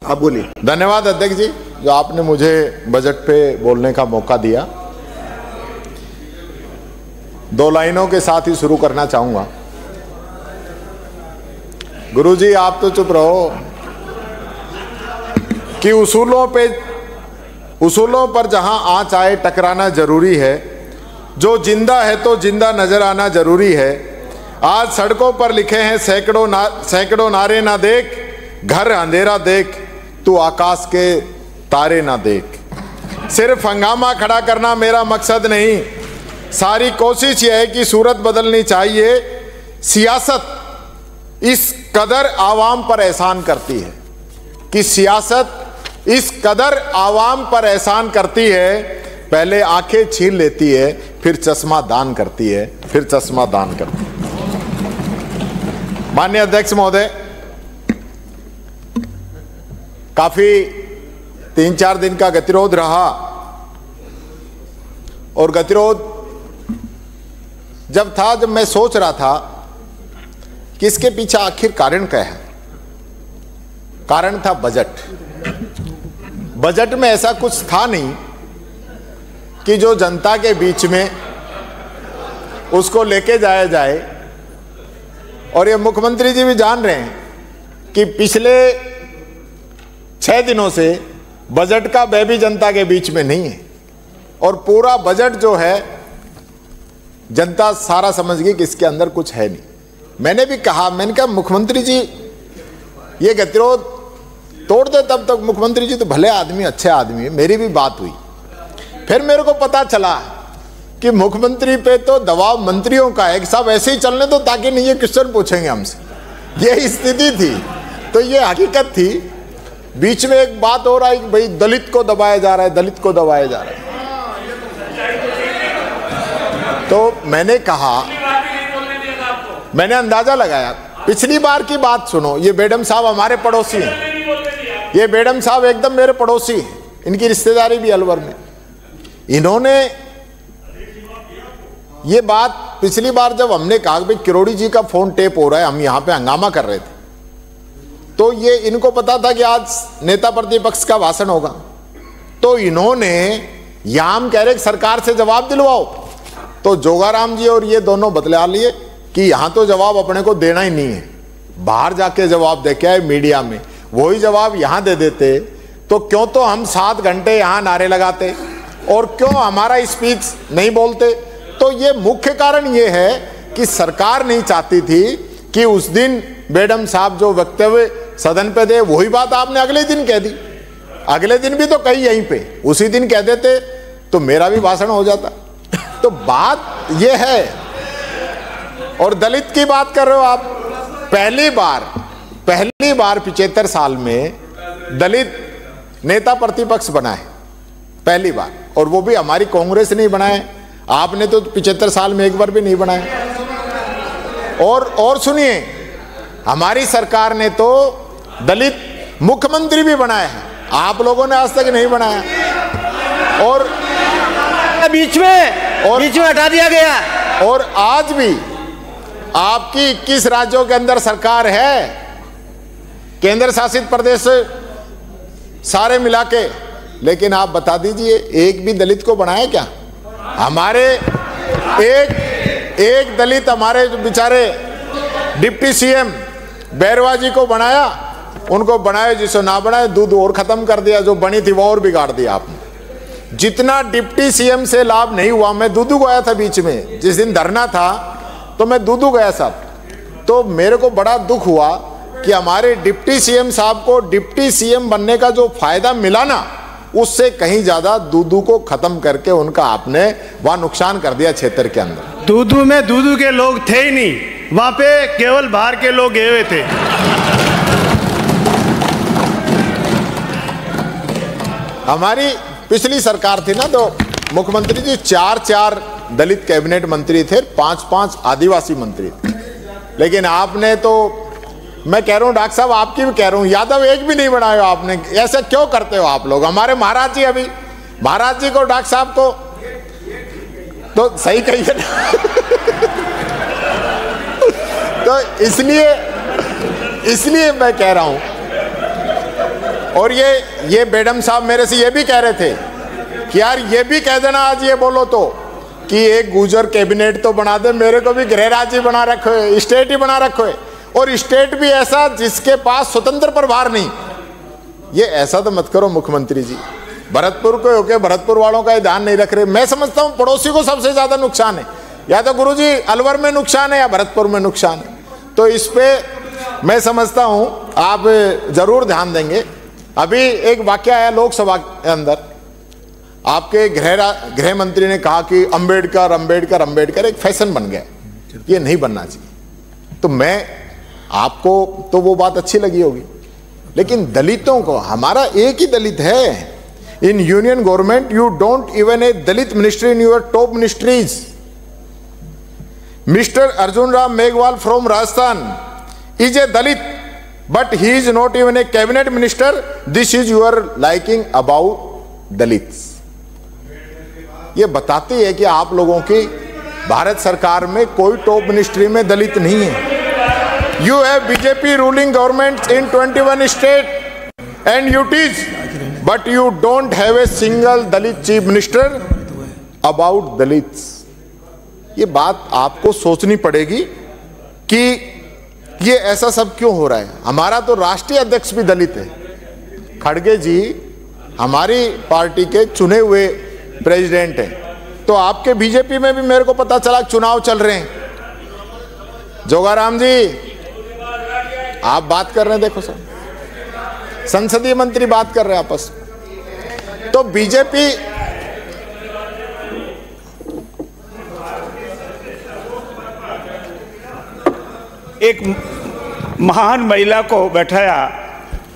आप बोलिए। धन्यवाद अध्यक्ष जी, जो आपने मुझे बजट पे बोलने का मौका दिया। 2 लाइनों के साथ ही शुरू करना चाहूंगा। गुरुजी आप तो चुप रहो कि उसूलों पर जहां आंच आए टकराना जरूरी है। जो जिंदा है तो जिंदा नजर आना जरूरी है। आज सड़कों पर लिखे हैं सैकड़ों नारे, ना देख घर अंधेरा देख, तू आकाश के तारे ना देख। सिर्फ हंगामा खड़ा करना मेरा मकसद नहीं, सारी कोशिश यह है कि सूरत बदलनी चाहिए। सियासत इस कदर आवाम पर एहसान करती है कि सियासत इस कदर आवाम पर एहसान करती है, पहले आंखें छीन लेती है, फिर चश्मा दान करती है, फिर चश्मा दान करती है। माननीय अध्यक्ष महोदय, काफी 3-4 दिन का गतिरोध रहा और गतिरोध जब मैं सोच रहा था कि इसके पीछे आखिर कारण क्या है। कारण था बजट। बजट में ऐसा कुछ था नहीं कि जो जनता के बीच में उसको लेके जाया जाए। और ये मुख्यमंत्री जी भी जान रहे हैं कि पिछले 6 दिनों से बजट का व्यय भी जनता के बीच में नहीं है और पूरा बजट जो है जनता सारा समझ गई कि इसके अंदर कुछ है नहीं। मैंने भी कहा, मैंने कहा मुख्यमंत्री जी ये गतिरोध तोड़ दे, तब तक मुख्यमंत्री जी तो भले आदमी, अच्छे आदमी है। मेरी भी बात हुई। फिर मेरे को पता चला कि मुख्यमंत्री पे तो दबाव मंत्रियों का है कि सब ऐसे ही चलने दो ताकि नहीं ये क्वेश्चन पूछेंगे हमसे। यही स्थिति थी। तो ये हकीकत थी। बीच में एक बात हो रहा है कि भाई दलित को दबाया जा रहा है, दलित को दबाया जा रहा है। तो मैंने कहा, मैंने अंदाजा लगाया। पिछली बार की बात सुनो। ये बेडम साहब हमारे पड़ोसी हैं। ये बेडम साहब एकदम मेरे पड़ोसी हैं। इनकी रिश्तेदारी भी अलवर में। इन्होंने ये बात पिछली बार जब हमने कहा कि किरोड़ी जी का फोन टेप हो रहा है, हम यहां पे हंगामा कर रहे थे, तो ये इनको पता था कि आज नेता प्रतिपक्ष का भाषण होगा। तो इन्होंने यहां कह रहे सरकार से जवाब दिलवाओ, तो जोगाराम जी और ये दोनों बतला लिए कि यहां तो जवाब अपने को देना ही नहीं है, बाहर जाके जवाब दे के आए मीडिया में। वही जवाब यहां दे देते तो क्यों तो हम 7 घंटे यहां नारे लगाते और क्यों हमारा स्पीच नहीं बोलते। तो ये मुख्य कारण ये है कि सरकार नहीं चाहती थी कि उस दिन बेडम साहब जो वक्तव्य सदन पे दे, वही बात आपने अगले दिन कह दी। अगले दिन भी तो कही यहीं पे, उसी दिन कह देते तो मेरा भी भाषण हो जाता। तो बात ये है। और दलित की बात कर रहे हो आप। पहली बार 75 साल में दलित नेता प्रतिपक्ष बना है, पहली बार। और वो भी हमारी कांग्रेस नहीं बनाए। आपने तो 75 साल में एक बार भी नहीं बनाया। और सुनिए, हमारी सरकार ने तो दलित मुख्यमंत्री भी बनाया है, आप लोगों ने आज तक नहीं बनाया। और बीच में हटा दिया गया। और आज भी आपकी 21 राज्यों के अंदर सरकार है, केंद्र शासित प्रदेश सारे मिला के, लेकिन आप बता दीजिए एक भी दलित को बनाया क्या? हमारे एक दलित हमारे बेचारे डिप्टी सीएम बैरवा जी को बनाया, उनको बनाए जिसको ना बनाए, दूध और खत्म कर दिया, जो बनी थी वो और बिगाड़ दिया आपने। जितना डिप्टी सीएम से लाभ नहीं हुआ, मैं दूधू गया था बीच में, जिस दिन धरना था तो मैं दूधू गया साहब। तो मेरे को बड़ा दुख हुआ कि हमारे डिप्टी सीएम साहब को डिप्टी सीएम बनने का जो फायदा मिला ना, उससे कहीं ज्यादा दूधू को खत्म करके उनका आपने वहां नुकसान कर दिया क्षेत्र के अंदर। दूधू में दूधू के लोग थे ही नहीं, वहां पे केवल बाहर के लोग गए हुए थे। हमारी पिछली सरकार थी ना, तो मुख्यमंत्री जी 4 दलित कैबिनेट मंत्री थे, 5 आदिवासी मंत्री थे। लेकिन आपने तो, मैं कह रहा हूं डॉक्टर साहब, आपकी भी कह रहा हूं, यादव एक भी नहीं बनाया आपने। ऐसा क्यों करते हो आप लोग? हमारे महाराज जी, अभी महाराज जी को, डॉक्टर साहब को तो सही कहिए ना। तो इसलिए मैं कह रहा हूं। और ये बेडम साहब मेरे से ये भी कह रहे थे कि यार ये भी कह देना आज ये बोलो तो कि एक गुजर कैबिनेट तो बना दे, मेरे को भी गृह राज्य बना रखो है, स्टेट ही बना रखो है, और स्टेट भी ऐसा जिसके पास स्वतंत्र प्रभार नहीं। ये ऐसा तो मत करो मुख्यमंत्री जी। भरतपुर को होके भरतपुर वालों का ध्यान नहीं रख रहे। मैं समझता हूं पड़ोसी को सबसे ज्यादा नुकसान है, या तो गुरुजी अलवर में नुकसान है या भरतपुर में नुकसान है। तो इस पे मैं समझता हूं आप जरूर ध्यान देंगे। अभी एक वाक्य आया लोकसभा के अंदर, आपके गृह मंत्री ने कहा कि अंबेडकर अंबेडकर अंबेडकर एक फैशन बन गया, ये नहीं बनना चाहिए। तो मैं आपको तो वो बात अच्छी लगी होगी, लेकिन दलितों को, हमारा एक ही दलित है in union government. You don't even a Dalit ministry in your top ministries. Mister Arjun Ram Meghwal from Rajasthan is a Dalit, but he is not even a cabinet minister. This is your liking about Dalits. ये बताती है कि आप लोगों की भारत सरकार में कोई टॉप मिनिस्ट्री में दलित नहीं है। You have BJP ruling government in 21 state and UTs, but you don't have a single Dalit chief minister about Dalits. ये बात आपको सोचनी पड़ेगी कि ये ऐसा सब क्यों हो रहा है। हमारा तो राष्ट्रीय अध्यक्ष भी दलित है, खड़गे जी हमारी पार्टी के चुने हुए प्रेसिडेंट हैं। तो आपके बीजेपी में भी मेरे को पता चला चुनाव चल रहे हैं। जोगाराम जी आप बात कर रहे हैं, देखो सर संसदीय मंत्री बात कर रहे हैं आपस में। तो बीजेपी एक महान महिला को बैठाया,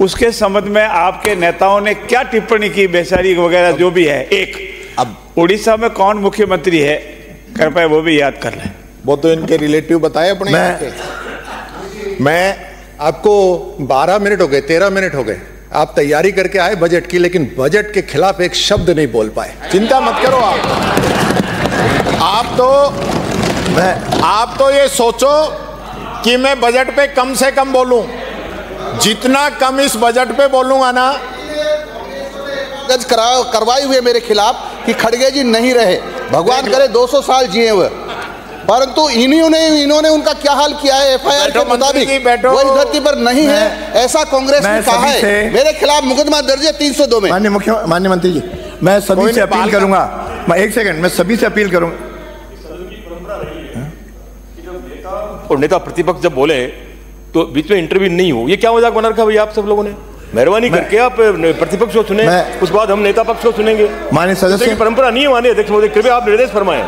उसके संबंध में आपके नेताओं ने क्या टिप्पणी की, बेचारी वगैरह जो भी है। एक अब उड़ीसा में कौन मुख्यमंत्री है, कृपया वो भी याद कर लें। वो तो इनके रिलेटिव बताए अपने। मैं आपको 12 मिनट हो गए, 13 मिनट हो गए, आप तैयारी करके आए बजट की, लेकिन बजट के खिलाफ एक शब्द नहीं बोल पाए। चिंता मत करो आप तो ये सोचो कि मैं बजट पे कम से कम बोलूं, जितना कम इस बजट पे बोलूंगा ना। करवाई हुए मेरे खिलाफ कि खड़गे जी नहीं रहे, भगवान करे 200 साल जिए हुए, परंतु इन्होंने उनका क्या हाल किया है। एफआईआर के मुताबिक वो इस धरती पर नहीं है, ऐसा कांग्रेस ने कहा है। मेरे खिलाफ मुकदमा दर्ज है 302 में। माननीय मंत्री जी, मैं सभी से अपील करूंगा, मैं एक सेकंड, मैं सभी से अपील करूंगा। और नेता प्रतिपक्ष जब बोले तो बीच में इंटरव्यू नहीं हो, ये क्या मजाक बना रखा भैया आप सब लोगों ने। मेहरबानी करके आप प्रतिपक्ष को सुने, उसके बाद हम नेता पक्ष को सुनेंगे। माननीय सदस्य, परंपरा नहीं है माननीय अध्यक्ष महोदय, कृपया आप निर्देश फरमाएं।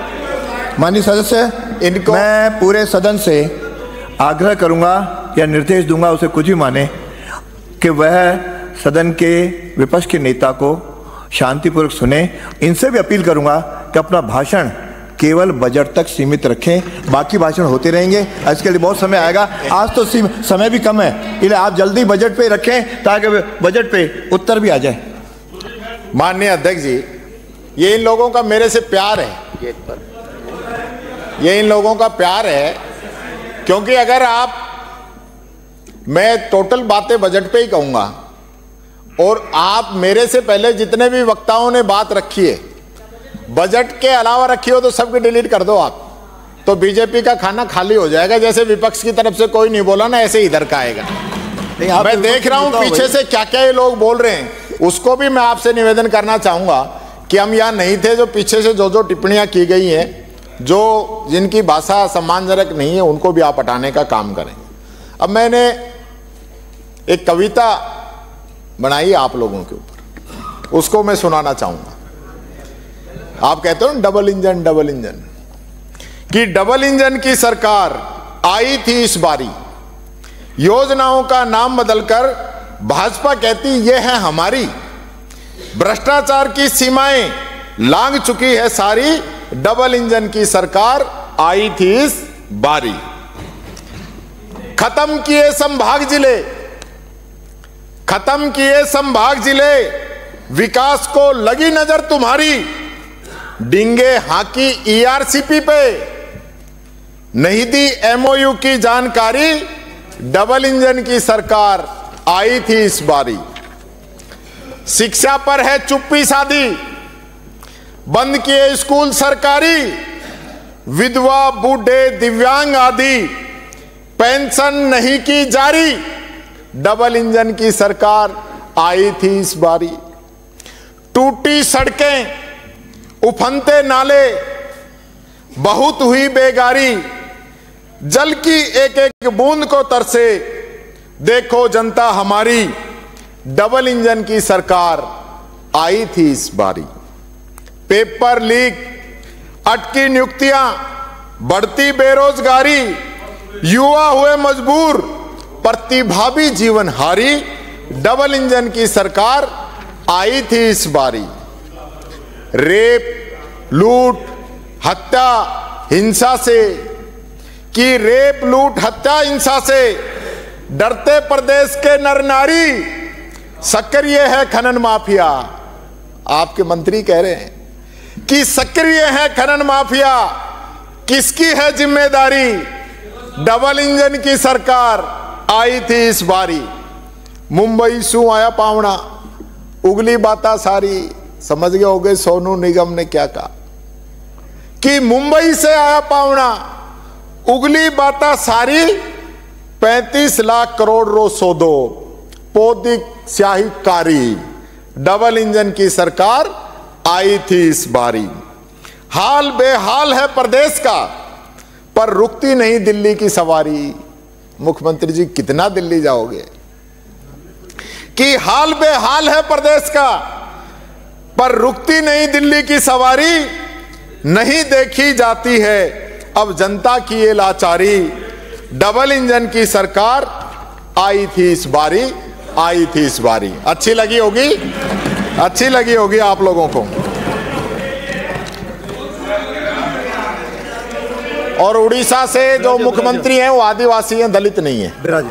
माननीय सदस्य, इनको मैं पूरे सदन से आग्रह करूंगा या निर्देश दूंगा, उसे कुछ भी माने, कि वह सदन के विपक्ष के नेता को शांतिपूर्वक सुने। इनसे भी अपील करूंगा कि अपना भाषण केवल बजट तक सीमित रखें, बाकी भाषण होते रहेंगे। इसके लिए बहुत समय आएगा, आज तो समय भी कम है, इसलिए आप जल्दी बजट पे रखें ताकि बजट पे उत्तर भी आ जाए। माननीय अध्यक्ष जी, ये इन लोगों का मेरे से प्यार है, ये इन लोगों का प्यार है, क्योंकि अगर मैं टोटल बातें बजट पे ही कहूंगा और आप मेरे से पहले जितने भी वक्ताओं ने बात रखी है बजट के अलावा रखी हो तो सबके डिलीट कर दो आप, तो बीजेपी का खाना खाली हो जाएगा। जैसे विपक्ष की तरफ से कोई नहीं बोला ना, ऐसे इधर का आएगा। मैं देख रहा हूं पीछे से क्या क्या ये लोग बोल रहे हैं, उसको भी मैं आपसे निवेदन करना चाहूंगा कि हम यहाँ नहीं थे। जो पीछे से जो टिप्पणियां की गई हैं, जो जिनकी भाषा सम्मानजनक नहीं है, उनको भी आप हटाने का काम करें। अब मैंने एक कविता बनाई आप लोगों के ऊपर, उसको मैं सुनाना चाहूंगा। आप कहते हो डबल इंजन कि डबल इंजन की सरकार आई थी इस बारी, योजनाओं का नाम बदलकर भाजपा कहती ये है हमारी, भ्रष्टाचार की सीमाएं लांघ चुकी है सारी, डबल इंजन की सरकार आई थी इस बारी। खत्म किए संभाग जिले, विकास को लगी नजर तुम्हारी, डिंगे हाकी ईआरसीपी पे, नहीं दी एमओयू की जानकारी, डबल इंजन की सरकार आई थी इस बारी। शिक्षा पर है चुप्पी साधी, बंद किए स्कूल सरकारी, विधवा बूढ़े दिव्यांग आदि पेंशन नहीं की जारी, डबल इंजन की सरकार आई थी इस बारी। टूटी सड़कें, उफनते नाले, बहुत हुई बेगारी, जल की एक एक बूंद को तरसे देखो जनता हमारी, डबल इंजन की सरकार आई थी इस बारी। पेपर लीक, अटकी नियुक्तियां, बढ़ती बेरोजगारी, युवा हुए मजबूर, प्रतिभावी जीवन हारी, डबल इंजन की सरकार आई थी इस बारी। रेप, लूट, हत्या, हिंसा से कि रेप, लूट, हत्या, हिंसा से डरते प्रदेश के नर नारी, सक्रिय है खनन माफिया। आपके मंत्री कह रहे हैं कि सक्रिय है खनन माफिया, किसकी है जिम्मेदारी, डबल इंजन की सरकार आई थी इस बारी। मुंबई सू आया पावना, उगली बाता सारी, समझ गए होगे सोनू निगम ने क्या कहा कि मुंबई से आया पावना, उगली बाता सारी, 35 लाख करोड़ रो सौदो, पौधिक स्याही कारी, डबल इंजन की सरकार आई थी इस बारी। हाल बेहाल है प्रदेश का, पर रुकती नहीं दिल्ली की सवारी। मुख्यमंत्री जी कितना दिल्ली जाओगे कि हाल बेहाल है प्रदेश का, पर रुकती नहीं दिल्ली की सवारी, नहीं देखी जाती है अब जनता की ये लाचारी, डबल इंजन की सरकार आई थी इस बारी, आई थी इस बारी। अच्छी लगी होगी, अच्छी लगी होगी आप लोगों को। और उड़ीसा से जो मुख्यमंत्री हैं वो आदिवासी हैं, दलित नहीं है।